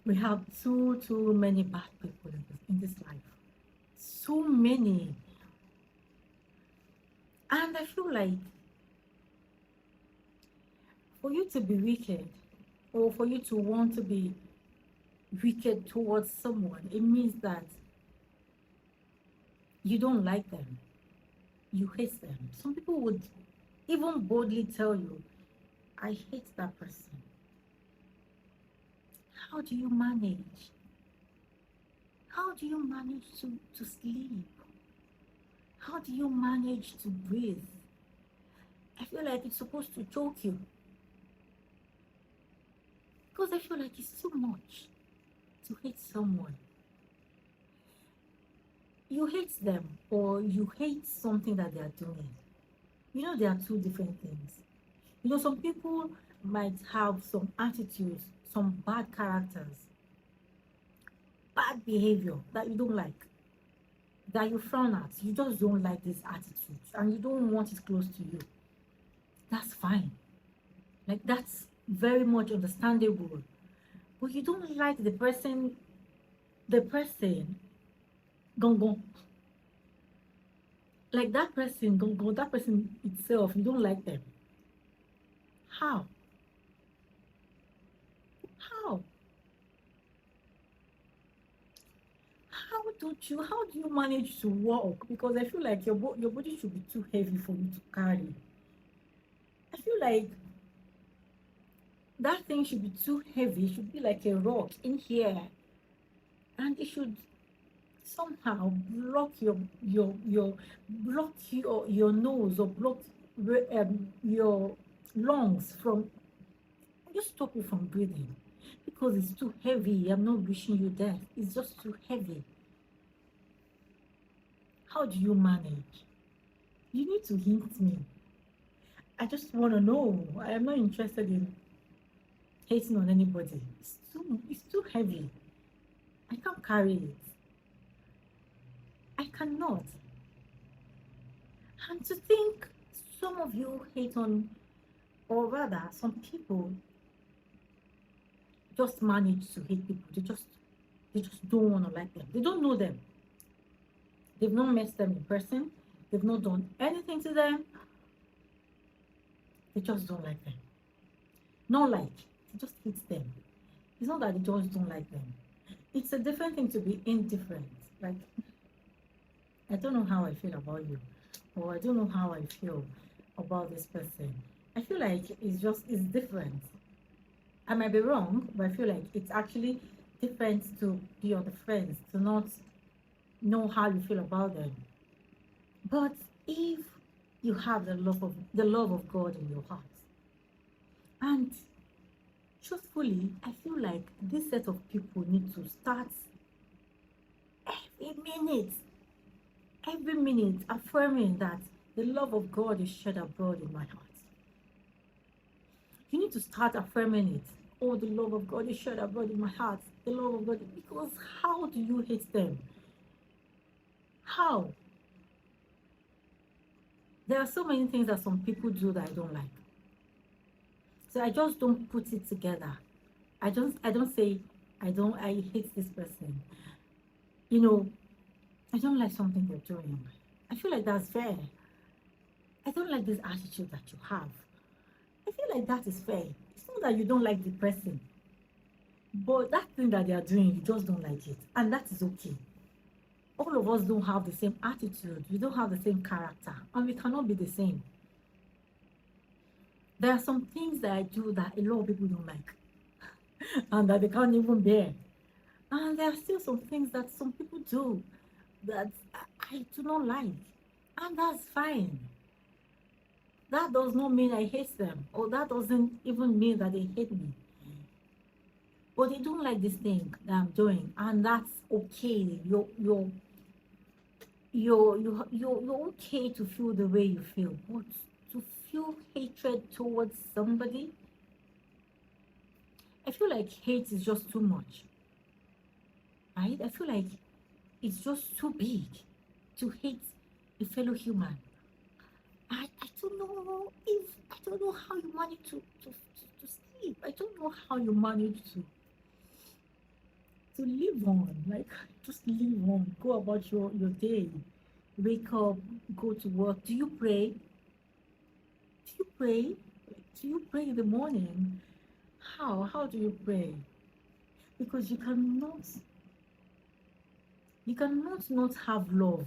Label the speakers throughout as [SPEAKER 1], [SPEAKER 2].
[SPEAKER 1] We have too many bad people in this life. So many. And I feel like for you to be wicked, or for you to want to be wicked towards someone, it means that you don't like them, you hate them. Some people would even boldly tell you, I hate that person. How do you manage? How do you manage to sleep? How do you manage to breathe? I feel like it's supposed to choke you because I feel like it's too much to hate someone. You hate them or you hate something that they are doing. You know, there are two different things. You know, some people might have some attitudes, some bad characters, bad behavior that you don't like, that you frown at. You just don't like this attitude and you don't want it close to you. That's fine. Like, that's very much understandable. But you don't like the person, gong gong. Like that person, gong gong, that person itself, you don't like them. How? How? How do you manage to walk? Because I feel like your body should be too heavy for you to carry. I feel like that thing should be too heavy. It should be like a rock in here, and it should somehow block your nose, or block your lungs from, just stop you from breathing, because it's too heavy. I'm not wishing you death. It's just too heavy. How do you manage? You need to hint me. I just want to know. I am not interested in hating on anybody. It's too heavy. I can't carry it. I cannot. And to think some of you hate on, or rather, some people just manage to hate people. They just don't want to like them. They don't know them. They've not met them in person. They've not done anything to them. They just don't like them. Not like, they just hate them. It's not that they just don't like them. It's a different thing to be indifferent. Like, I don't know how I feel about you, or I don't know how I feel about this person. I feel like it's different. I might be wrong, but I feel like it's actually different to be other friends, to not know how you feel about them. But if you have the love of God in your heart, and truthfully, I feel like this set of people need to start every minute, every minute affirming that the love of God is shed abroad in my heart. You need to start affirming it. Oh, the love of God is shed abroad in my heart. The love of God. Because how do you hate them? How? There are so many things that some people do that I don't like. So I just don't put it together. I don't say I hate this person. You know, I don't like something they're doing. I feel like that's fair. I don't like this attitude that you have. I feel like that is fair. It's not that you don't like the person, but that thing that they are doing, you just don't like it. And that is okay. All of us don't have the same attitude. We don't have the same character. And we cannot be the same. There are some things that I do that a lot of people don't like. And that they can't even bear. And there are still some things that some people do that I do not like. And that's fine. That does not mean I hate them, or that doesn't even mean that they hate me. But they don't like this thing that I'm doing, and that's okay. You're okay to feel the way you feel, but to feel hatred towards somebody, I feel like hate is just too much, right? I feel like it's just too big to hate a fellow human. I don't know if I don't know how you manage to sleep. I don't know how you manage to to live on. Like, just live on. Go about your day. Wake up, go to work. Do you pray? Do you pray? Do you pray in the morning? How? How do you pray? Because you cannot not have love.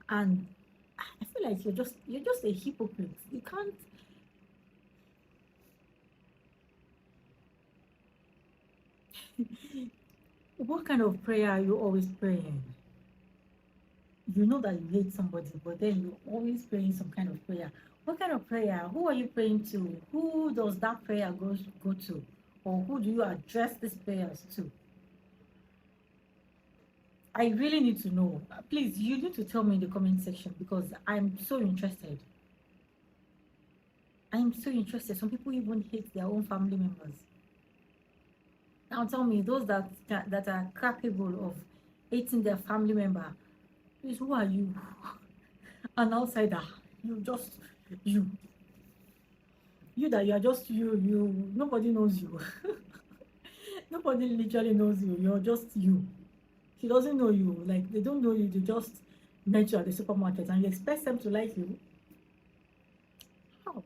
[SPEAKER 1] And I feel like you're just a hypocrite. You can't. What kind of prayer are you always praying? You know that you hate somebody, but then you're always praying some kind of prayer. What kind of prayer? Who are you praying to? Who does that prayer go to? Or who do you address these prayers to? I really need to know. Please, you need to tell me in the comment section because I'm so interested. I'm so interested. Some people even hate their own family members. Now tell me, those that are capable of hating their family member, please, who are you? An outsider. You just you. You that you are just you. Nobody knows you. Nobody literally knows you. You're just you. He doesn't know you. Like, they don't know you. They just met you at the supermarket and you expect them to like you. How?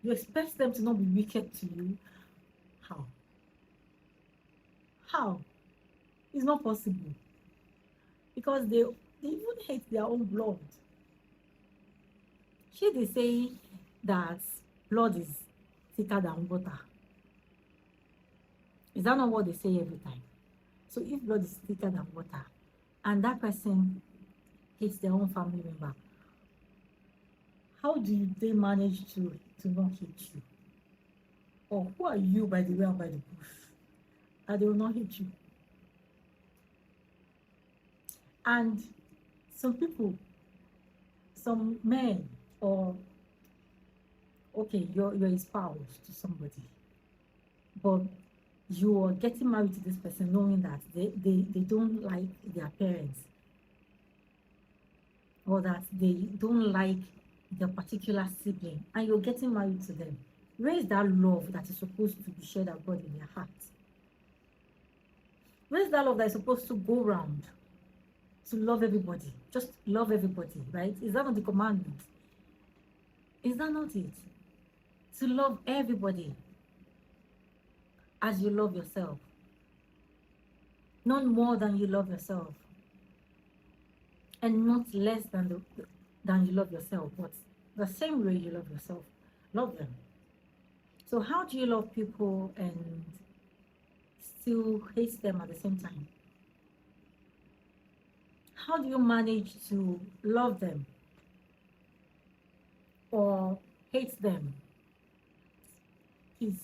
[SPEAKER 1] You expect them to not be wicked to you. How? How? It's not possible. Because they even hate their own blood. Here they say that blood is thicker than water. Is that not what they say every time? So if blood is thicker than water and that person hates their own family member, how do they manage to not hate you? Or who are you, by the way, and by the bush, that they will not hate you? And some people, some men, or okay, you're a spouse to somebody, but you're getting married to this person knowing that they don't like their parents, or that they don't like their particular sibling, and you're getting married to them. Where is that love that is supposed to be shared abroad in your heart? Where is that love that is supposed to go around to love everybody? Just love everybody, right? Is that not the commandment? Is that not it? To love everybody as you love yourself. Not more than you love yourself. And not less than you love yourself, but the same way you love yourself. Love them. So how do you love people and still hate them at the same time? How do you manage to love them or hate them? Please.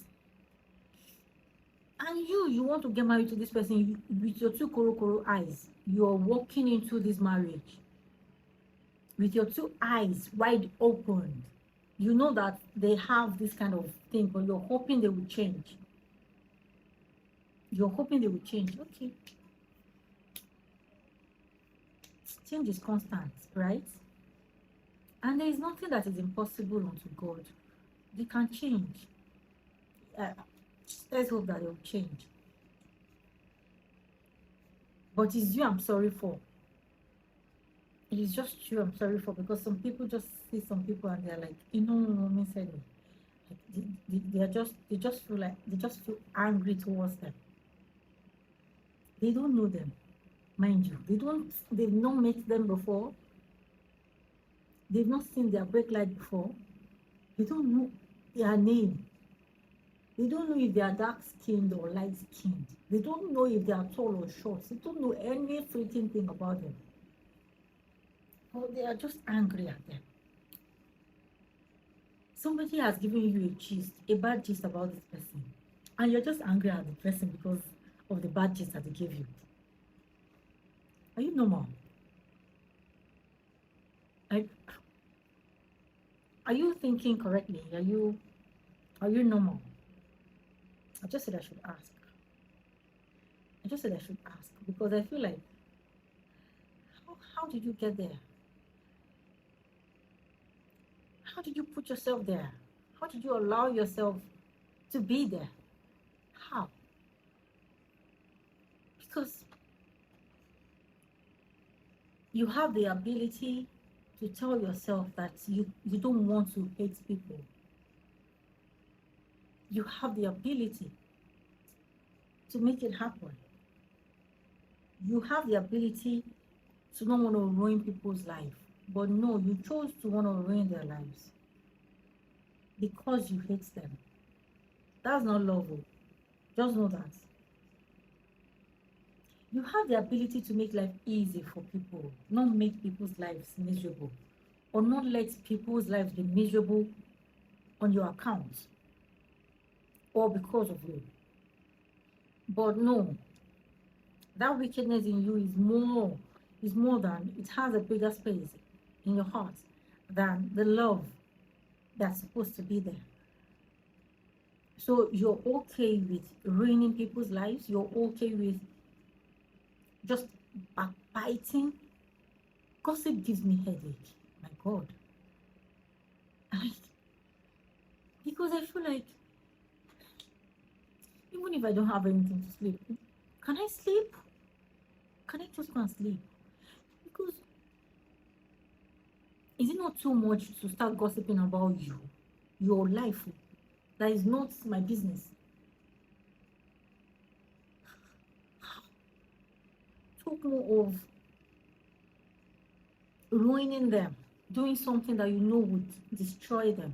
[SPEAKER 1] And you want to get married to this person with your two koro eyes. You're walking into this marriage with your two eyes wide open. You know that they have this kind of thing, but you're hoping they will change. You're hoping they will change. Okay. Change is constant, right? And there is nothing that is impossible unto God. They can change. Let's hope that they'll change. But it's you I'm sorry for. It is just you I'm sorry for, because some people just see some people and they're like, me said it. Like they just feel angry towards them. They don't know them, mind you. They've not met them before. They've not seen their brake light before. They don't know their name. They don't know if they are dark skinned or light skinned. They don't know if they are tall or short. They don't know any freaking thing about them. But they are just angry at them. Somebody has given you a bad gist about this person, and you're just angry at the person because of the bad gist that they gave you. Are you normal? Like, are you thinking correctly? Are you normal? I just said I should ask. Because I feel like, how did you get there? How did you put yourself there? How did you allow yourself to be there? How? You have the ability to tell yourself that you don't want to hate people. You have the ability to make it happen. You have the ability to not want to ruin people's life. But no, you chose to want to ruin their lives because you hate them. That's not love. Oh. Just know that. You have the ability to make life easy for people, not make people's lives miserable, or not let people's lives be miserable on your account or because of you. But no, that wickedness in you is more than, it has a bigger space in your heart than the love that's supposed to be there. So you're okay with ruining people's lives, you're okay with just backbiting. Gossip gives me headache, my God. Because I feel like even if I don't have anything to sleep, can I sleep? Can I just go and sleep? Because is it not too much to start gossiping about you, your life? That is not my business. Talk more of ruining them, doing something that you know would destroy them,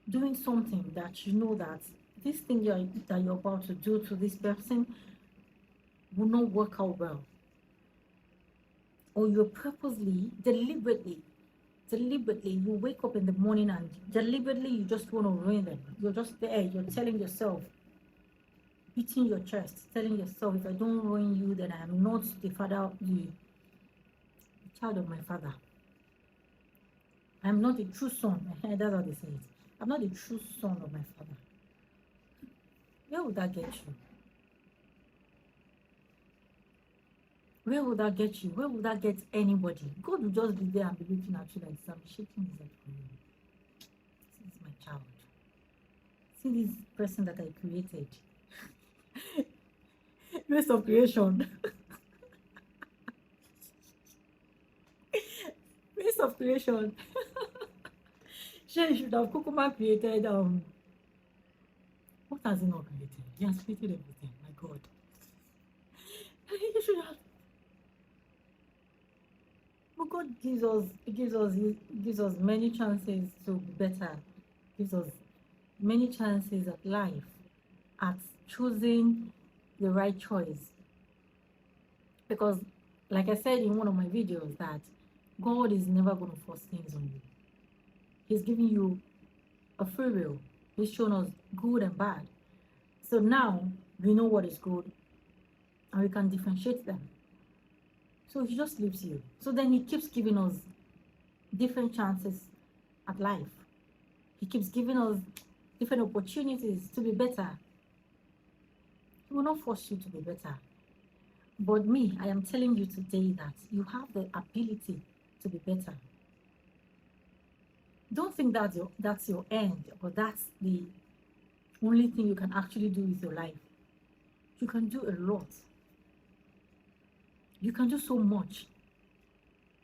[SPEAKER 1] doing something that you know that this thing that you're about to do to this person will not work out well. Or you're purposely, deliberately, you wake up in the morning and deliberately you just want to ruin them. You're just there, you're telling yourself, beating your chest, telling yourself, if I don't ruin you, then I am not the child of my father. I'm not the true son. That's how they say it. I'm not the true son of my father. Where would that get you? Where would that get you? Where would that get anybody? God will just be there and be looking at you like this. I'm shaking his head for you. This is my child. See this person that I created. Race of creation. Race of creation. She should have Kukuma created what has he not created? He has created everything. My God. He should have. But God gives us many chances to be better. Gives us many chances at life, at choosing the right choice. Because, like I said in one of my videos, that God is never going to force things on you. He's giving you a free will. He's shown us good and bad. So now we know what is good and we can differentiate them. So he just leaves you. So then he keeps giving us different chances at life. He keeps giving us different opportunities to be better. He will not force you to be better. But me, I am telling you today that you have the ability to be better. Don't think that's your end, or that's the only thing you can actually do with your life. You can do a lot. You can do so much.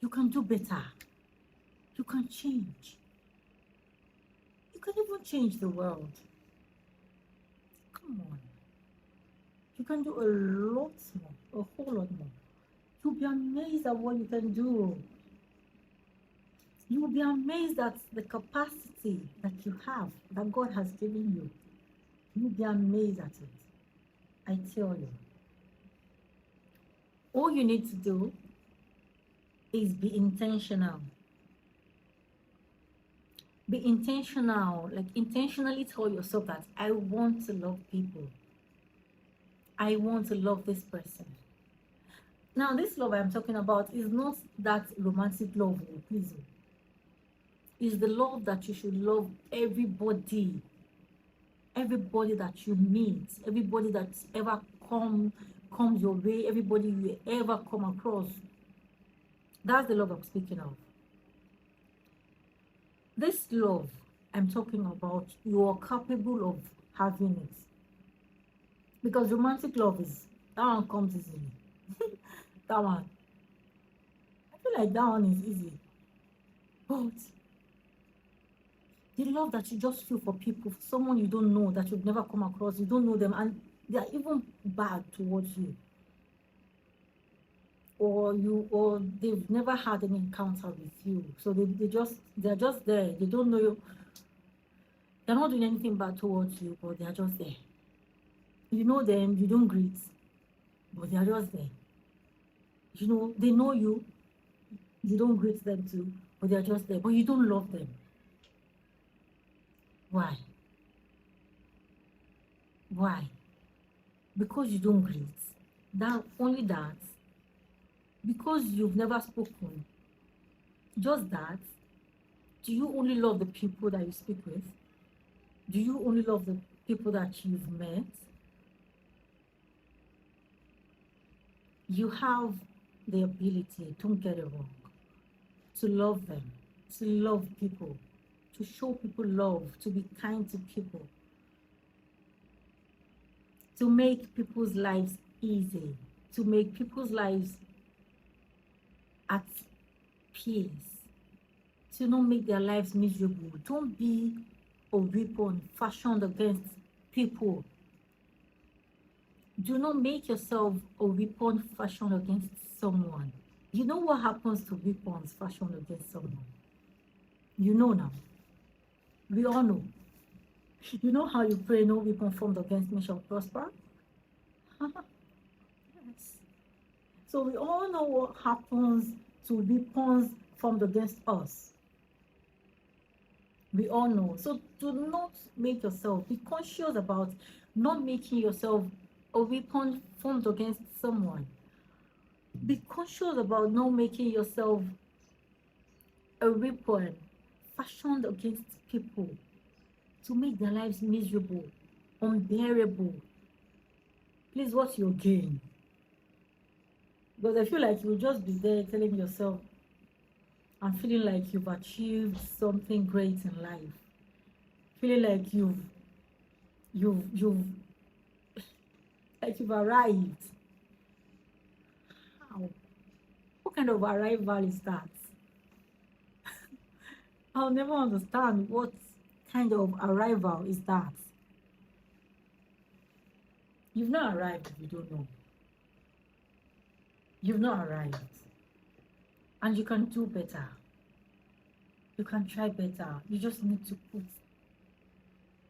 [SPEAKER 1] You can do better. You can change. You can even change the world. Come on. You can do a lot more, a whole lot more. You'll be amazed at what you can do. You will be amazed at the capacity that you have, that God has given you. You'll be amazed at it. I tell you. All you need to do is be intentional. Be intentional. Like, intentionally tell yourself that I want to love people. I want to love this person. Now, this love I'm talking about is not that romantic love, please. It's the love that you should love everybody. Everybody that you meet, everybody that's ever comes your way, everybody you ever come across. That's the love I'm speaking of. This love I'm talking about, you are capable of having it. Because romantic love that one comes easily. That one. I feel like that one is easy. But the love that you just feel for people, for someone you don't know, that you've never come across, you don't know them, and they are even bad towards you, or they've never had any encounter with you, so they're just there. They don't know you. They're not doing anything bad towards you, but they're just there. You know them, you don't greet, but they're just there. You know, they know you, you don't greet them too, but they're just there, but you don't love them. Why? Why? Because you don't greet. That only that. Because you've never spoken. Just that. Do you only love the people that you speak with? Do you only love the people that you've met? You have the ability, don't get it wrong, to love them, to love people, to show people love, to be kind to people, to make people's lives easy, to make people's lives at peace, to not make their lives miserable. Don't be a weapon fashioned against people. Do not make yourself a weapon fashioned against someone. You know what happens to weapons fashioned against someone? You know now. We all know. You know how you pray, no weapon formed against me shall prosper? Yes. So we all know what happens to weapons formed against us. We all know. So do not make yourself, be conscious about not making yourself a weapon formed against someone. Be conscious about not making yourself a weapon fashioned against people to make their lives miserable, unbearable. Please, what's your gain? Because I feel like you'll just be there telling yourself and feeling like you've achieved something great in life, feeling like you've like you've arrived. How? What kind of arrival is that? I'll never understand what kind of arrival is that. You've not arrived if you don't know. You've not arrived. And you can do better. You can try better. You just need to put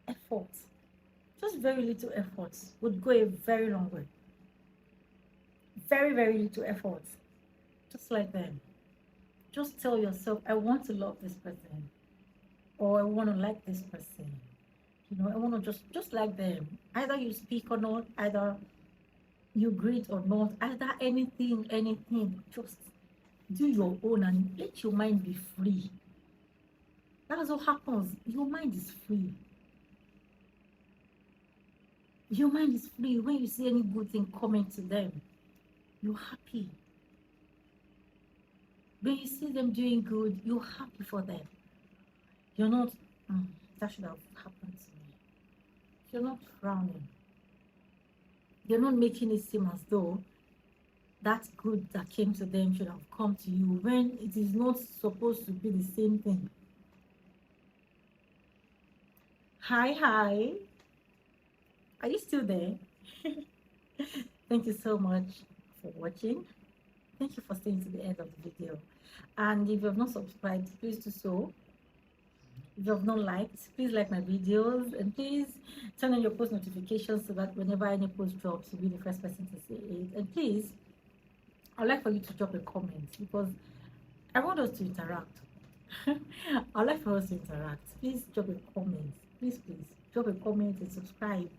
[SPEAKER 1] effort. Just very little effort would go a very long way. Very, very little effort. Just like them. Just tell yourself, I want to love this person. Or I want to like this person. You know, I want to just like them. Either you speak or not, either you greet or not, either anything. Just do your own and let your mind be free. That's what happens. Your mind is free. Your mind is free. When you see any good thing coming to them, you're happy. When you see them doing good, you're happy for them. You're not, that should have happened to me. You're not frowning. You're not making it seem as though that good that came to them should have come to you when it is not supposed to be the same thing. Hi. Are you still there? Thank you so much for watching. Thank you for staying to the end of the video. And if you have not subscribed, please do so. If you have not liked, please like my videos, and please turn on your post notifications so that whenever any post drops, you'll be the first person to see it. And please, I'd like for you to drop a comment because I want us to interact. I'd like for us to interact. Please drop a comment. Please drop a comment and subscribe.